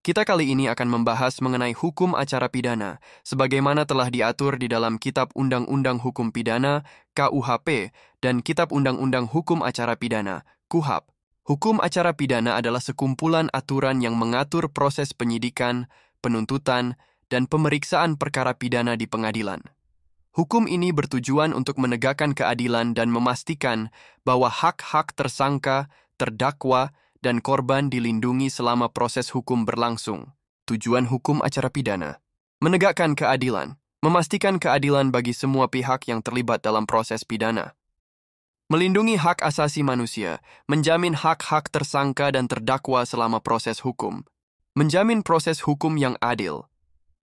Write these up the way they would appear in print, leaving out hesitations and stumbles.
Kita kali ini akan membahas mengenai hukum acara pidana, sebagaimana telah diatur di dalam Kitab Undang-Undang Hukum Pidana, KUHP, dan Kitab Undang-Undang Hukum Acara Pidana, KUHAP. Hukum acara pidana adalah sekumpulan aturan yang mengatur proses penyidikan, penuntutan, dan pemeriksaan perkara pidana di pengadilan. Hukum ini bertujuan untuk menegakkan keadilan dan memastikan bahwa hak-hak tersangka, terdakwa, dan korban dilindungi selama proses hukum berlangsung. Tujuan hukum acara pidana: menegakkan keadilan, memastikan keadilan bagi semua pihak yang terlibat dalam proses pidana. Melindungi hak asasi manusia, menjamin hak-hak tersangka dan terdakwa selama proses hukum. Menjamin proses hukum yang adil.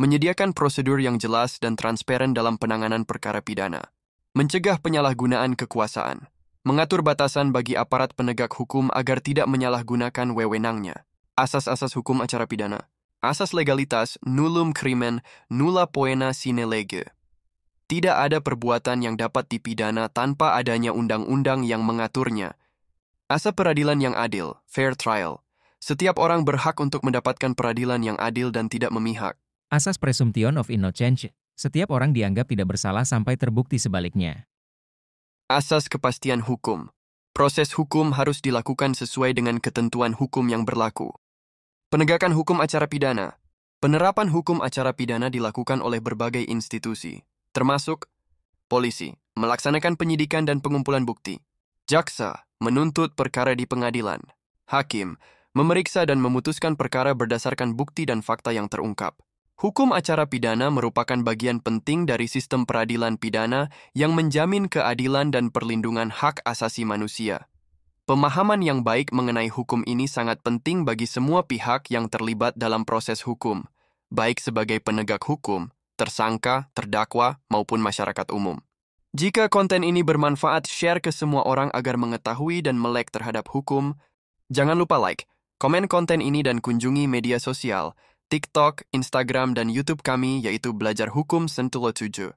Menyediakan prosedur yang jelas dan transparan dalam penanganan perkara pidana. Mencegah penyalahgunaan kekuasaan. Mengatur batasan bagi aparat penegak hukum agar tidak menyalahgunakan wewenangnya. Asas-asas hukum acara pidana. Asas legalitas, nullum crimen, nulla poena sine lege. Tidak ada perbuatan yang dapat dipidana tanpa adanya undang-undang yang mengaturnya. Asas peradilan yang adil, fair trial. Setiap orang berhak untuk mendapatkan peradilan yang adil dan tidak memihak. Asas presumption of innocence. Setiap orang dianggap tidak bersalah sampai terbukti sebaliknya. Asas kepastian hukum. Proses hukum harus dilakukan sesuai dengan ketentuan hukum yang berlaku. Penegakan hukum acara pidana. Penerapan hukum acara pidana dilakukan oleh berbagai institusi, termasuk polisi, melaksanakan penyidikan dan pengumpulan bukti. Jaksa, menuntut perkara di pengadilan. Hakim, memeriksa dan memutuskan perkara berdasarkan bukti dan fakta yang terungkap. Hukum acara pidana merupakan bagian penting dari sistem peradilan pidana yang menjamin keadilan dan perlindungan hak asasi manusia. Pemahaman yang baik mengenai hukum ini sangat penting bagi semua pihak yang terlibat dalam proses hukum, baik sebagai penegak hukum, tersangka, terdakwa, maupun masyarakat umum. Jika konten ini bermanfaat, share ke semua orang agar mengetahui dan melek terhadap hukum. Jangan lupa like, komen konten ini dan kunjungi media sosial, TikTok, Instagram, dan YouTube kami yaitu Belajar Hukum Sentulo 7.